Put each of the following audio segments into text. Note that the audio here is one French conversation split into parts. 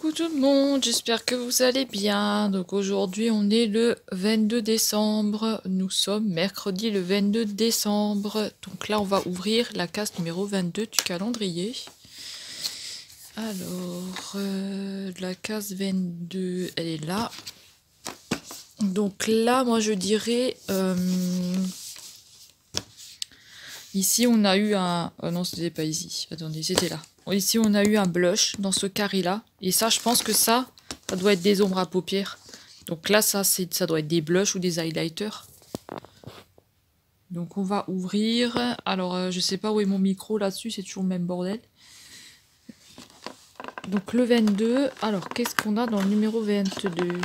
Coucou tout le monde, j'espère que vous allez bien. Donc aujourd'hui on est le 22 décembre, nous sommes mercredi le 22 décembre. Donc là on va ouvrir la case numéro 22 du calendrier. Alors la case 22 elle est là. Donc là moi je dirais... ici on a eu un... Oh non c'était pas ici, attendez c'était là. Ici, on a eu un blush dans ce carré-là. Et ça, je pense que ça doit être des ombres à paupières. Donc là, ça doit être des blushs ou des highlighters. Donc on va ouvrir. Alors, je sais pas où est mon micro là-dessus, c'est toujours le même bordel. Donc le 22. Alors, qu'est-ce qu'on a dans le numéro 22 ?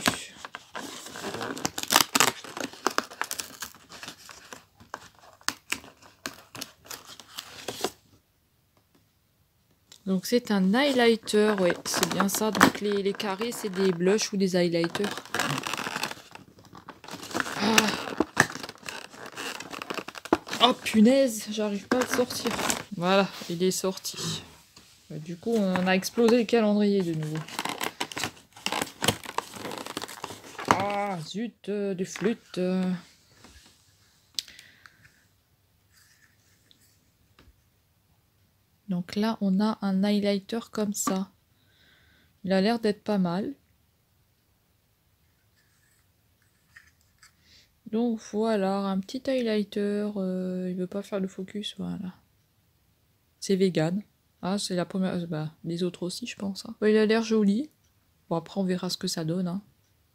Donc c'est un highlighter, ouais, c'est bien ça. Donc les carrés, c'est des blushs ou des highlighters. Oh punaise, j'arrive pas à le sortir. Voilà, il est sorti. Du coup, on a explosé le calendrier de nouveau. Ah, zut, des flûtes. Donc là, on a un highlighter comme ça. Il a l'air d'être pas mal. Donc voilà, un petit highlighter. Il veut pas faire le focus, voilà. C'est vegan. Ah, c'est la première... Bah, les autres aussi, je pense. Hein. Il a l'air joli. Bon, après, on verra ce que ça donne. Hein.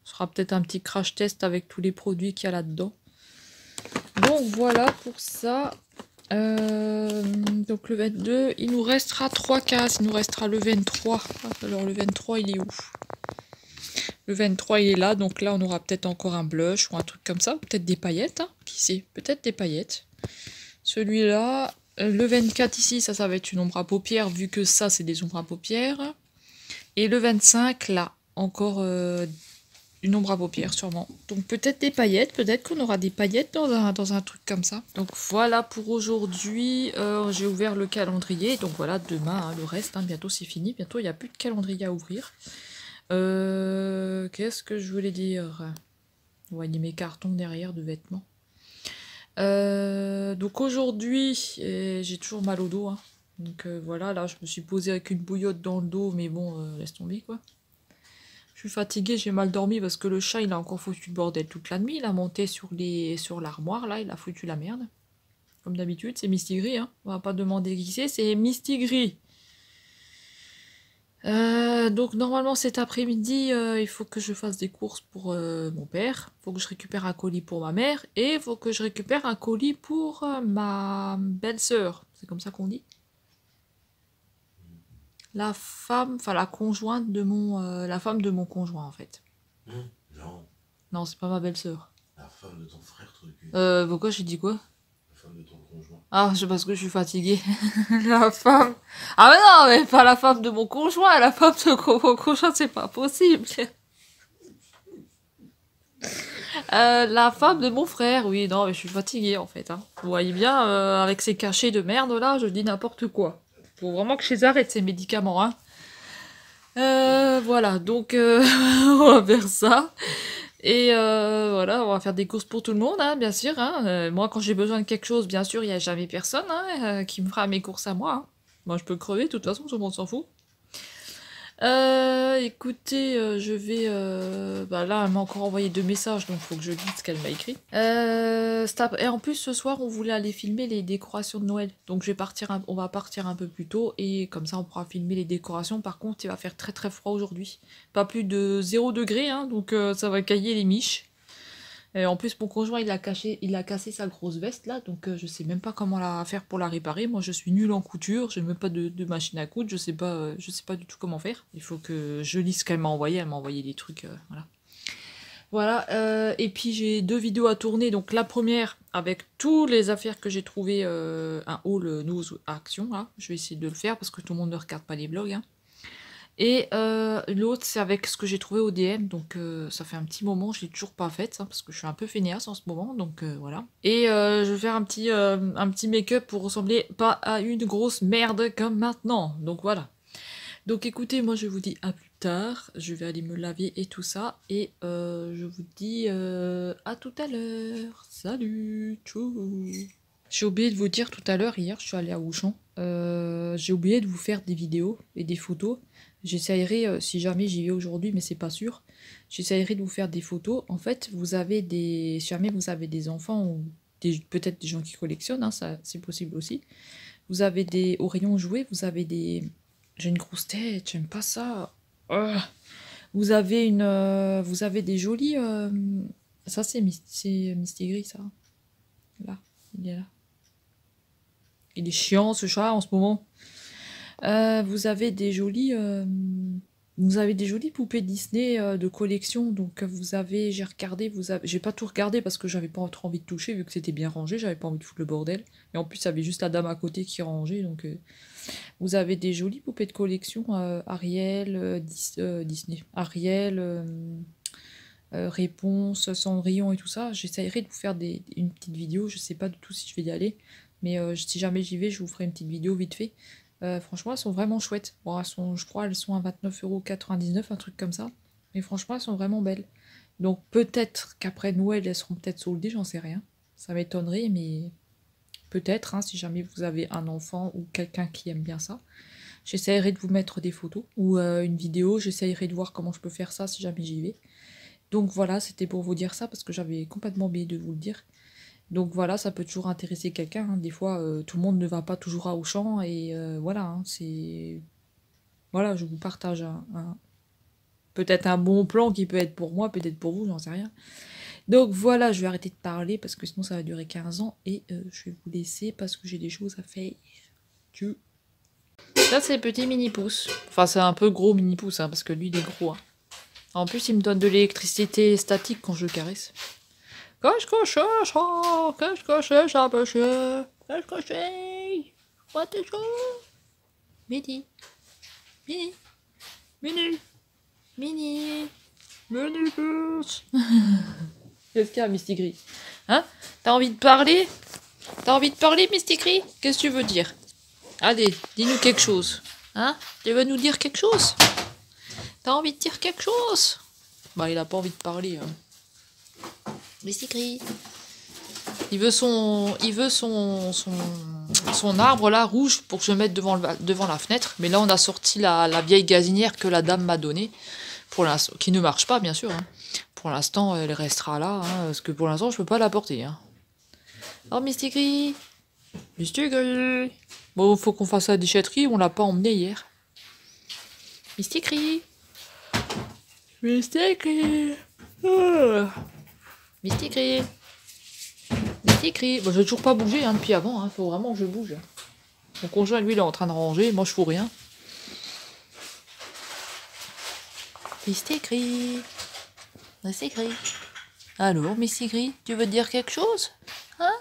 Ce sera peut-être un petit crash test avec tous les produits qu'il y a là-dedans. Donc voilà pour ça. Donc le 22, il nous restera 3 cases, il nous restera le 23. Alors le 23, il est où? Le 23, il est là, donc là on aura peut-être encore un blush ou un truc comme ça, peut-être des paillettes, hein, qui sait, peut-être des paillettes. Celui-là, le 24 ici, ça va être une ombre à paupières, vu que ça c'est des ombres à paupières. Et le 25, là, encore une ombre à paupières sûrement. Donc peut-être des paillettes, peut-être qu'on aura des paillettes dans un truc comme ça. Donc voilà pour aujourd'hui, j'ai ouvert le calendrier. Donc voilà, demain, hein, le reste, hein, bientôt c'est fini. Bientôt il n'y a plus de calendrier à ouvrir. Qu'est-ce que je voulais dire? Vous voyez mes cartons derrière de vêtements. Donc aujourd'hui, j'ai toujours mal au dos. Hein. Donc voilà, là je me suis posée avec une bouillotte dans le dos, mais bon, laisse tomber quoi. Je suis fatiguée, j'ai mal dormi parce que le chat il a encore foutu le bordel toute la nuit. Il a monté sur l'armoire là, il a foutu la merde. Comme d'habitude, c'est Mistigris, hein. On va pas demander qui c'est Mistigris. Donc normalement cet après-midi, il faut que je fasse des courses pour mon père. Il faut que je récupère un colis pour ma mère. Et il faut que je récupère un colis pour ma belle-sœur. C'est comme ça qu'on dit. La femme, enfin la conjointe de la femme de mon conjoint en fait. Non. Non, c'est pas ma belle-sœur. La femme de ton frère, truc. Pourquoi j'ai dit quoi? La femme de ton conjoint. Ah, c'est parce que je suis fatiguée. La femme... Ah mais non, mais pas la femme de mon conjoint, la femme de mon conjoint, c'est pas possible. La femme de mon frère, oui, non, mais je suis fatiguée en fait. Hein. Vous voyez bien, avec ces cachets de merde là, je dis n'importe quoi. Faut vraiment que je les arrête ces médicaments, hein. Voilà, donc on va faire ça. Et voilà, on va faire des courses pour tout le monde, hein, bien sûr. Hein. Moi, quand j'ai besoin de quelque chose, bien sûr, il n'y a jamais personne hein, qui me fera mes courses à moi. Hein. Moi, je peux crever, de toute façon, tout le monde s'en fout. Écoutez, je vais... Bah là, elle m'a encore envoyé 2 messages, donc il faut que je lise ce qu'elle m'a écrit. Et en plus, ce soir, on voulait aller filmer les décorations de Noël. Donc on va partir un peu plus tôt, et comme ça, on pourra filmer les décorations. Par contre, il va faire très très froid aujourd'hui. Pas plus de 0 degré, hein, donc ça va cailler les miches. Et en plus, mon conjoint, il a cassé sa grosse veste, là, donc je sais même pas comment la faire pour la réparer. Moi, je suis nulle en couture, j'ai même pas de machine à coudre, je sais pas du tout comment faire. Il faut que je lise ce qu'elle m'a envoyé, elle m'a envoyé des trucs, voilà. Voilà, et puis j'ai 2 vidéos à tourner, donc la première, avec toutes les affaires que j'ai trouvées, un haul news action, là. Je vais essayer de le faire, parce que tout le monde ne regarde pas les blogs, hein. Et l'autre, c'est avec ce que j'ai trouvé au DM, donc ça fait un petit moment, je l'ai toujours pas faite, hein, parce que je suis un peu fainéasse en ce moment, donc voilà. Et je vais faire un petit make-up pour ressembler pas à une grosse merde comme maintenant, donc voilà. Donc écoutez, moi je vous dis à plus tard. Je vais aller me laver et tout ça. Et je vous dis à tout à l'heure. Salut, tchou. J'ai oublié de vous dire tout à l'heure, hier je suis allée à Auchan. J'ai oublié de vous faire des vidéos et des photos. J'essayerai, si jamais j'y vais aujourd'hui, mais c'est pas sûr. J'essayerai de vous faire des photos. En fait, vous avez des. Si jamais vous avez des enfants ou peut-être des gens qui collectionnent, hein, ça c'est possible aussi. Vous avez des. Au rayon jouets, vous avez des. J'ai une grosse tête, j'aime pas ça. Vous avez une. Vous avez des jolis. Ça c'est Misty Gris, ça. Là, il est là. Il est chiant ce chat en ce moment. Vous avez des jolies poupées Disney de collection. Donc vous avez, j'ai regardé, j'ai pas tout regardé parce que j'avais pas trop envie de toucher vu que c'était bien rangé, j'avais pas envie de foutre le bordel. Et en plus, il y avait juste la dame à côté qui rangeait. Donc vous avez des jolies poupées de collection Ariel, Disney, Ariel. Réponse, Cendrillon et tout ça. J'essayerai de vous faire une petite vidéo. Je sais pas du tout si je vais y aller. Mais si jamais j'y vais, je vous ferai une petite vidéo vite fait. Franchement, elles sont vraiment chouettes. Bon, je crois elles sont à 29,99 €, un truc comme ça. Mais franchement, elles sont vraiment belles. Donc peut-être qu'après Noël, elles seront peut-être soldées, j'en sais rien. Ça m'étonnerait, mais peut-être, hein, si jamais vous avez un enfant ou quelqu'un qui aime bien ça. J'essayerai de vous mettre des photos ou une vidéo. J'essayerai de voir comment je peux faire ça si jamais j'y vais. Donc voilà, c'était pour vous dire ça parce que j'avais complètement oublié de vous le dire. Donc voilà, ça peut toujours intéresser quelqu'un. Hein. Des fois, tout le monde ne va pas toujours à Auchan et voilà, hein, c'est... Voilà, je vous partage peut-être un bon plan qui peut être pour moi, peut-être pour vous, j'en sais rien. Donc voilà, je vais arrêter de parler parce que sinon ça va durer 15 ans et je vais vous laisser parce que j'ai des choses à faire. Tchou. Ça c'est petit mini pouce. Enfin c'est un peu gros mini pouce hein, parce que lui il est gros. Hein. En plus, il me donne de l'électricité statique quand je le caresse. Qu'est-ce que c'est ça? Qu'est-ce que c'est ça, monsieur? Qu'est-ce que c'est? What is it? Mini. Mini. Mini. Mini. Mini pouce. Qu'est-ce qu'il y a, Misty Gris? Hein? T'as envie de parler? T'as envie de parler, Misty Gris? Qu'est-ce que tu veux dire? Allez, dis-nous quelque chose. Hein? Tu veux nous dire quelque chose? T'as envie de dire quelque chose? Bah, il a pas envie de parler. Hein. Misty Gris. Il veut son arbre là, rouge, pour que je le mette devant la fenêtre. Mais là, on a sorti la vieille gazinière que la dame m'a donnée. Qui ne marche pas, bien sûr. Hein. Pour l'instant, elle restera là. Hein, parce que pour l'instant, je peux pas la porter. Hein. Oh, Misty Gris. Misty Gris. Bon, faut qu'on fasse la déchetterie. On l'a pas emmené hier. Misty Gris. Misty Gris. Misty Gris. Misty Gris. Bon, j'ai toujours pas bougé hein, depuis avant. Hein. Faut vraiment que je bouge. Mon conjoint, lui, il est en train de ranger. Moi, je fous rien. Misty Gris. Misty Gris. Alors, Misty Gris, tu veux dire quelque chose? Hein?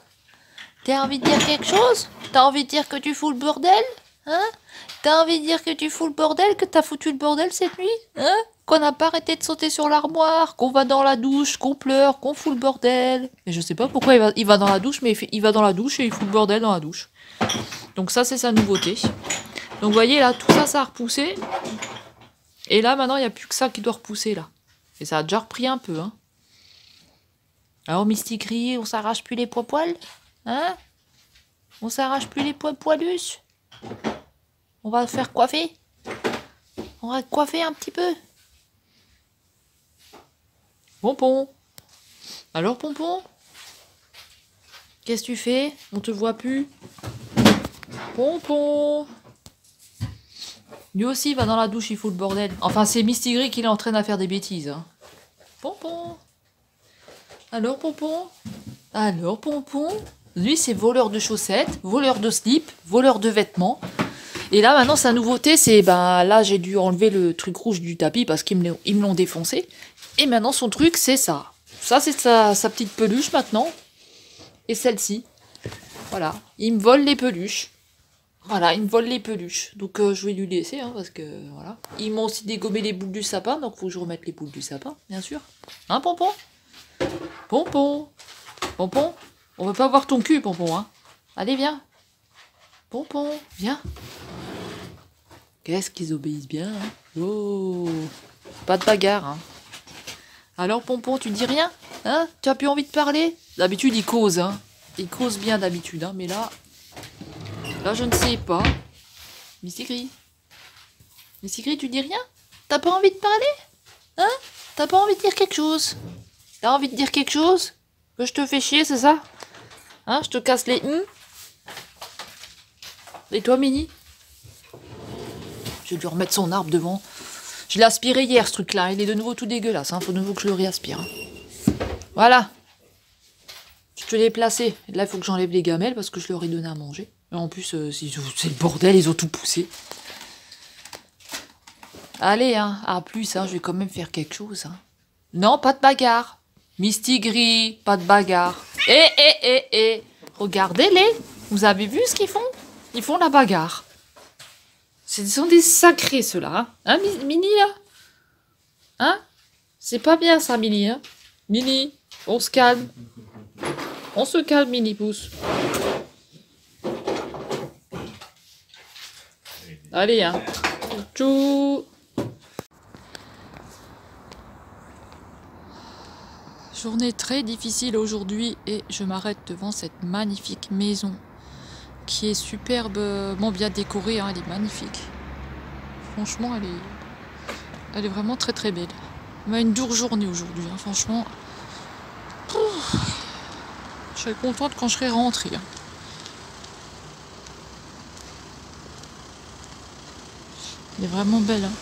T'as envie de dire quelque chose? T'as envie de dire que tu fous le bordel? Hein? T'as envie de dire que tu fous le bordel, que t'as foutu le bordel cette nuit? Hein? Qu'on n'a pas arrêté de sauter sur l'armoire, qu'on va dans la douche, qu'on pleure, qu'on fout le bordel. Et je sais pas pourquoi il va dans la douche, mais il va dans la douche et il fout le bordel dans la douche. Donc ça, c'est sa nouveauté. Donc vous voyez, là, tout ça, ça a repoussé. Et là, maintenant, il n'y a plus que ça qui doit repousser, là. Et ça a déjà repris un peu, hein. Alors, Misty Gris, on s'arrache plus les poils? Hein? On s'arrache plus les poilus? On va faire coiffer? On va coiffer un petit peu? Pompon. Alors, Pompon? Qu'est-ce que tu fais? On te voit plus? Pompon. Lui aussi, il va dans la douche, il fout le bordel. Enfin, c'est Misty Gris qui l'entraîne à faire des bêtises. Hein. Pompon. Alors, Pompon? Alors, Pompon? Lui, c'est voleur de chaussettes, voleur de slip, voleur de vêtements. Et là, maintenant, sa nouveauté, c'est... Ben, là, j'ai dû enlever le truc rouge du tapis parce qu'ils me l'ont défoncé. Et maintenant, son truc, c'est ça. Ça, c'est sa petite peluche, maintenant. Et celle-ci. Voilà. Il me vole les peluches. Voilà, il me vole les peluches. Donc, je vais lui laisser, hein, parce que... Voilà. Ils m'ont aussi dégommé les boules du sapin, donc faut que je remette les boules du sapin, bien sûr. Hein, Pompon? Pompon? Pompon? On veut pas voir ton cul, Pompon, hein. Allez, viens. Pompon, viens. Qu'est-ce qu'ils obéissent bien, hein. Oh, pas de bagarre, hein. Alors, Pompon, tu dis rien? Hein? Tu as plus envie de parler? D'habitude, il cause, hein. Il cause bien d'habitude, hein. Mais là, je ne sais pas. Mistigris. Mistigris, tu dis rien? T'as pas envie de parler? Hein? T'as pas envie de dire quelque chose? T'as envie de dire quelque chose? Que je te fais chier, c'est ça? Hein? Je te casse les... Et toi, Mini? Je vais lui remettre son arbre devant. Je l'ai aspiré hier, ce truc-là. Il est de nouveau tout dégueulasse. Faut de nouveau que je le réaspire. Voilà. Je te l'ai placé. Là, il faut que j'enlève les gamelles parce que je leur ai donné à manger. Et en plus, c'est le bordel. Ils ont tout poussé. Allez, hein. À plus, hein. Je vais quand même faire quelque chose. Hein. Non, pas de bagarre. Mistigris, pas de bagarre. Regardez-les. Vous avez vu ce qu'ils font? Ils font la bagarre. Ce sont des sacrés, ceux-là. Hein, Mini, là? Hein? C'est pas bien, ça, Mini, hein? Mini, on se calme. On se calme, Mini Pouce. Allez, hein. Tchou. Journée très difficile aujourd'hui et je m'arrête devant cette magnifique maison qui est superbement bien décorée, hein, elle est magnifique. Franchement, elle est vraiment très très belle. On a une dure journée aujourd'hui, hein, franchement. Je serai contente quand je serai rentrée. Hein. Elle est vraiment belle. Hein.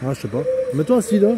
Ah, je sais pas. Mets-toi assis là.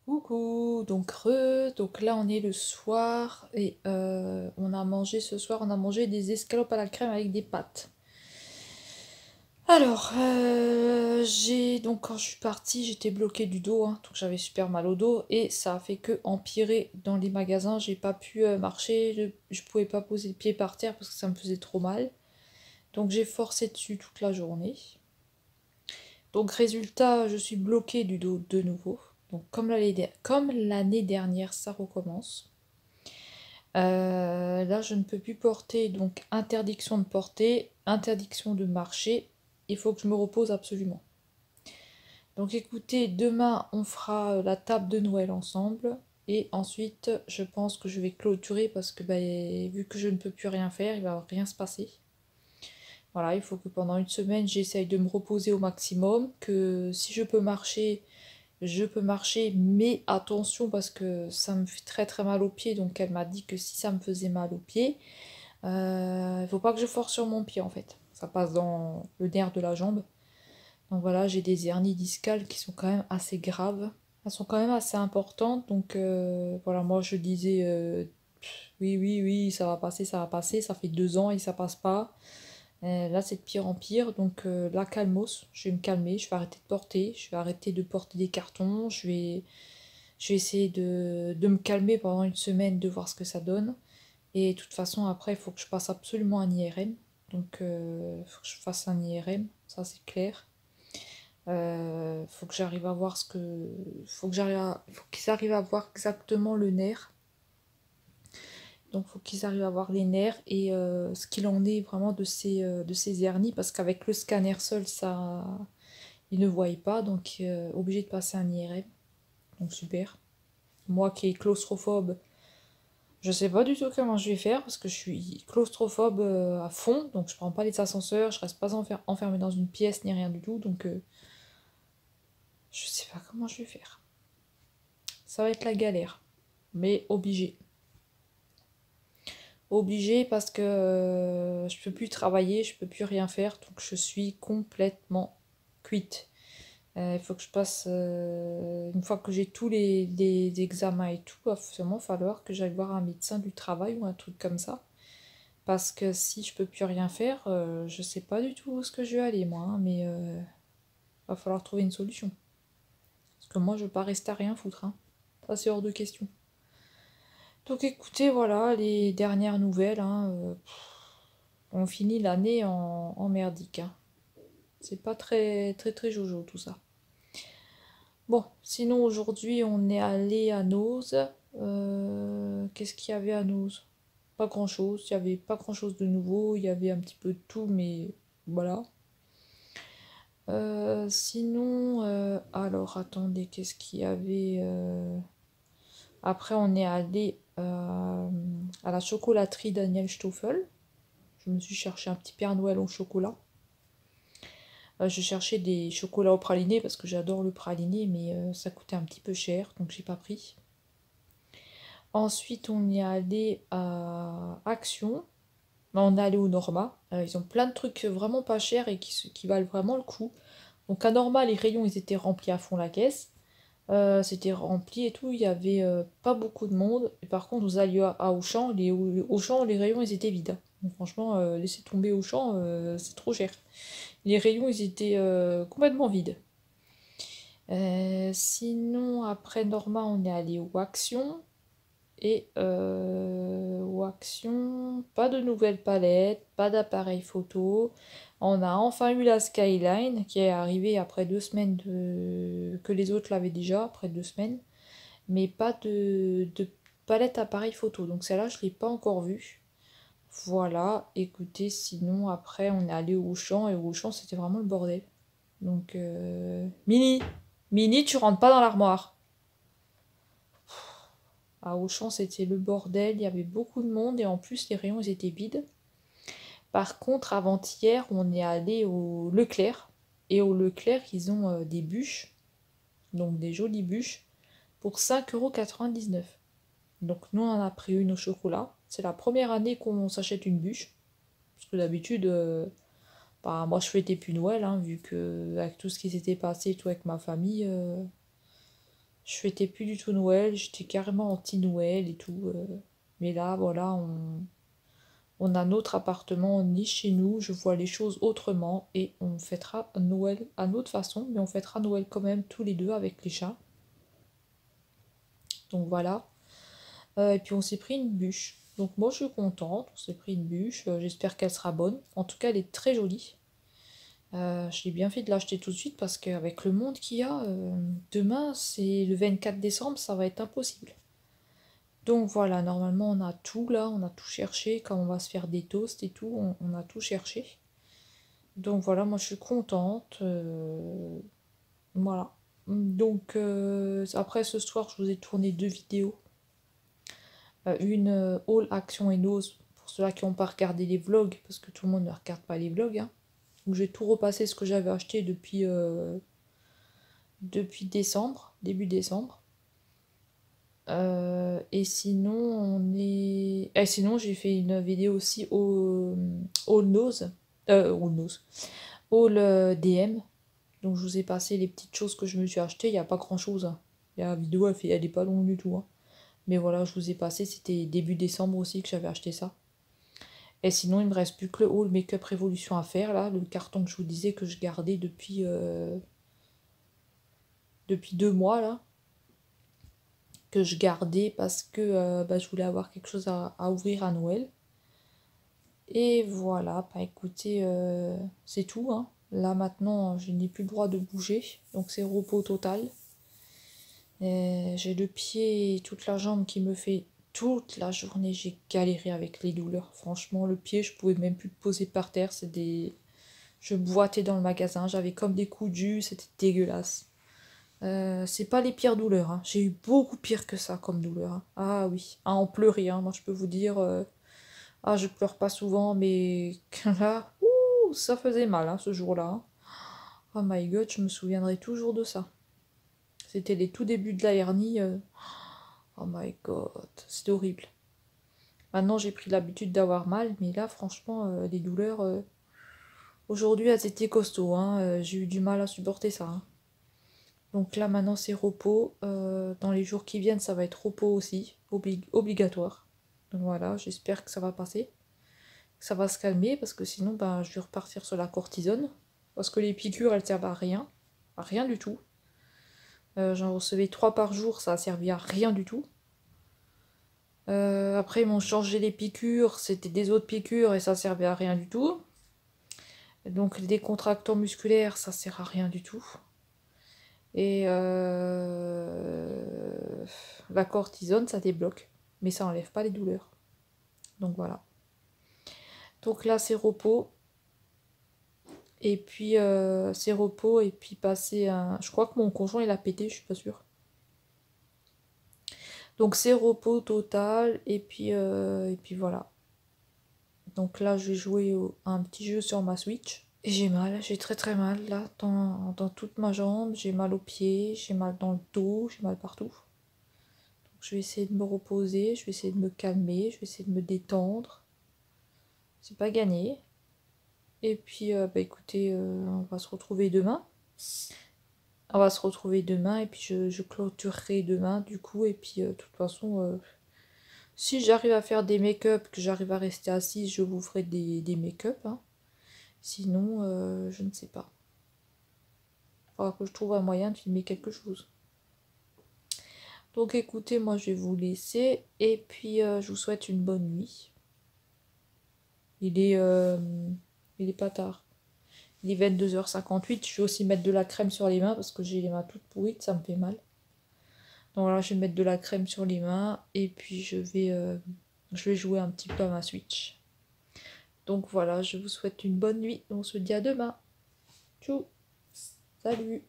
Coucou, donc là on est le soir et on a mangé ce soir, on a mangé des escalopes à la crème avec des pâtes. Alors, donc quand je suis partie, j'étais bloquée du dos, hein, donc j'avais super mal au dos et ça a fait que empirer dans les magasins. J'ai pas pu marcher, je pouvais pas poser le pied par terre parce que ça me faisait trop mal. Donc j'ai forcé dessus toute la journée. Donc résultat, je suis bloquée du dos de nouveau. Donc comme l'année dernière, ça recommence. Là, je ne peux plus porter, donc interdiction de porter, interdiction de marcher. Il faut que je me repose absolument. Donc écoutez, demain, on fera la table de Noël ensemble. Et ensuite, je pense que je vais clôturer parce que vu que je ne peux plus rien faire, il va rien se passer. Voilà, il faut que pendant une semaine, j'essaye de me reposer au maximum. Que si je peux marcher, je peux marcher, mais attention parce que ça me fait très très mal aux pieds. Donc elle m'a dit que si ça me faisait mal aux pieds, il faut pas que je force sur mon pied en fait. Ça passe dans le nerf de la jambe. Donc voilà, j'ai des hernies discales qui sont quand même assez graves. Elles sont quand même assez importantes. Donc voilà, moi je disais oui, oui, oui, ça va passer, ça va passer. Ça fait 2 ans et ça passe pas. Là, c'est de pire en pire, donc la calmos, je vais me calmer, je vais arrêter de porter, je vais arrêter de porter des cartons, je vais essayer de me calmer pendant une semaine, de voir ce que ça donne. Et de toute façon, après, il faut que je passe absolument un IRM, donc il faut que je fasse un IRM, ça c'est clair. Faut que j'arrive à voir faut qu'ils arrivent à voir exactement le nerf. Donc il faut qu'ils arrivent à voir les nerfs et ce qu'il en est vraiment de ces hernies, parce qu'avec le scanner seul, ça, ils ne voient pas, donc obligé de passer un IRM. Donc super. Moi qui est claustrophobe, je sais pas du tout comment je vais faire, parce que je suis claustrophobe à fond, donc je prends pas les ascenseurs, je reste pas enfermée dans une pièce ni rien du tout, donc je sais pas comment je vais faire. Ça va être la galère, mais obligé. Obligée parce que je peux plus travailler, je peux plus rien faire, donc je suis complètement cuite. Il faut que je passe, une fois que j'ai tous les examens et tout, il va vraiment falloir que j'aille voir un médecin du travail ou un truc comme ça. Parce que si je peux plus rien faire, je sais pas du tout où est-ce que je vais aller moi, hein, mais va falloir trouver une solution. Parce que moi je veux pas rester à rien foutre, hein. Ça c'est hors de question. Donc écoutez, voilà les dernières nouvelles, hein, on finit l'année en merdique, hein. C'est pas très très très jojo tout ça. Bon, sinon aujourd'hui on est allé à Noz. Qu'est-ce qu'il y avait à Noz? Pas grand-chose, il y avait pas grand-chose de nouveau, il y avait un petit peu de tout, mais voilà. Sinon, alors attendez, qu'est-ce qu'il y avait Après on est allé à la chocolaterie Daniel Stoffel. Je me suis cherché un petit Père Noël au chocolat. Je cherchais des chocolats au praliné parce que j'adore le praliné, mais ça coûtait un petit peu cher, donc j'ai pas pris. Ensuite, on est allé à Action. Non, on est allé au Norma. Ils ont plein de trucs vraiment pas chers et qui valent vraiment le coup. Donc à Norma, les rayons, ils étaient remplis à fond la caisse. C'était rempli et tout, il y avait pas beaucoup de monde. Et par contre, vous alliez à Auchan, Auchan, les rayons, ils étaient vides. Donc franchement, laisser tomber Auchan, c'est trop cher. Les rayons, ils étaient complètement vides. Sinon, après Norma, on est allé au Action. Et action, pas de nouvelles palettes, pas d'appareil photo. On a enfin eu la Skyline qui est arrivée après 2 semaines que les autres l'avaient déjà, après 2 semaines. Mais pas de palette appareil photo. Donc celle-là, je ne l'ai pas encore vue. Voilà, écoutez, sinon après on est allé au Auchan et au Auchan c'était vraiment le bordel. Donc Mini, tu rentres pas dans l'armoire. À Auchan c'était le bordel, il y avait beaucoup de monde et en plus les rayons ils étaient vides. Par contre avant-hier on est allé au Leclerc et au Leclerc ils ont des bûches, donc des jolies bûches pour 5,99 €. Donc nous on en a pris une au chocolat. C'est la première année qu'on s'achète une bûche. Parce que d'habitude, bah, moi je fêtais plus Noël, hein, vu que avec tout ce qui s'était passé et tout avec ma famille, je fêtais plus du tout Noël, j'étais carrément anti-Noël et tout. Mais là, voilà, on a notre appartement, on est chez nous, je vois les choses autrement et on fêtera Noël à notre façon, mais on fêtera Noël quand même tous les deux avec les chats. Donc voilà. Et puis on s'est pris une bûche. Donc moi je suis contente, on s'est pris une bûche, j'espère qu'elle sera bonne. En tout cas elle est très jolie. Je l'ai bien fait de l'acheter tout de suite parce qu'avec le monde qu'il y a, demain c'est le 24 décembre, ça va être impossible. Donc voilà, normalement on a tout là, on a tout cherché, quand on va se faire des toasts et tout, on a tout cherché. Donc voilà, moi je suis contente. Voilà. Donc après ce soir je vous ai tourné 2 vidéos. Une haul action et nose pour ceux-là qui n'ont pas regardé les vlogs, parce que tout le monde ne regarde pas les vlogs, hein. Donc j'ai tout repassé ce que j'avais acheté depuis décembre, début décembre. Et sinon sinon j'ai fait une vidéo aussi au All Nose. All Nose. All DM. Donc je vous ai passé les petites choses que je me suis acheté. Il n'y a pas grand chose, hein. La vidéo elle est pas longue du tout, hein. Mais voilà, je vous ai passé, c'était début décembre aussi que j'avais acheté ça. Et sinon, il me reste plus que le haul Make-up Révolution à faire, là, le carton que je vous disais que je gardais depuis 2 mois, là. Que je gardais parce que bah, je voulais avoir quelque chose à ouvrir à Noël. Et voilà, bah écoutez, c'est tout, hein. Là maintenant, je n'ai plus le droit de bouger, donc c'est repos total. J'ai le pied et toute la jambe qui me fait toute la journée. J'ai galéré avec les douleurs. Franchement, le pied, je pouvais même plus le poser par terre. Je boitais dans le magasin. J'avais comme des coups de jus. C'était dégueulasse. C'est pas les pires douleurs, hein. J'ai eu beaucoup pire que ça comme douleur, hein. Ah oui, à en pleurer, hein. Moi je peux vous dire, ah je pleure pas souvent, mais là, ouh, ça faisait mal, hein, ce jour-là, hein. Oh my god, je me souviendrai toujours de ça. C'était les tout débuts de la hernie. Oh my god, c'était horrible. Maintenant, j'ai pris l'habitude d'avoir mal, mais là, franchement, les douleurs, aujourd'hui, elles étaient costauds, hein. J'ai eu du mal à supporter ça, hein. Donc là, maintenant, c'est repos. Dans les jours qui viennent, ça va être repos aussi, obligatoire. Donc voilà, j'espère que ça va passer, que ça va se calmer, parce que sinon, ben, je vais repartir sur la cortisone. Parce que les piqûres, elles servent à rien du tout. J'en recevais 3 par jour, ça a servi à rien du tout. Après, ils m'ont changé les piqûres, c'était des autres piqûres et ça servait à rien du tout. Donc, les décontractants musculaires, ça sert à rien du tout. Et la cortisone, ça débloque, mais ça enlève pas les douleurs. Donc voilà. Donc là, c'est repos. Et puis, c'est repos et puis passer un. Je crois que mon conjoint, il a pété, je suis pas sûre. Donc c'est repos total et puis voilà. Donc là je vais jouer à un petit jeu sur ma Switch. Et j'ai mal, j'ai très très mal là dans toute ma jambe, j'ai mal aux pieds, j'ai mal dans le dos, j'ai mal partout. Donc je vais essayer de me reposer, je vais essayer de me calmer, je vais essayer de me détendre. C'est pas gagné. Et puis bah écoutez, on va se retrouver demain. On va se retrouver demain et puis je clôturerai demain du coup. Et puis de toute façon, si j'arrive à faire des make-up, que j'arrive à rester assise, je vous ferai des make-up, hein. Sinon, je ne sais pas. Il faudra que je trouve un moyen de filmer quelque chose. Donc écoutez, moi je vais vous laisser et puis je vous souhaite une bonne nuit. Il est pas tard. Il est 22h58. Je vais aussi mettre de la crème sur les mains parce que j'ai les mains toutes pourrites, ça me fait mal. Donc là, je vais mettre de la crème sur les mains et puis je vais jouer un petit peu à ma Switch. Donc voilà, je vous souhaite une bonne nuit. On se dit à demain. Tchou. Salut.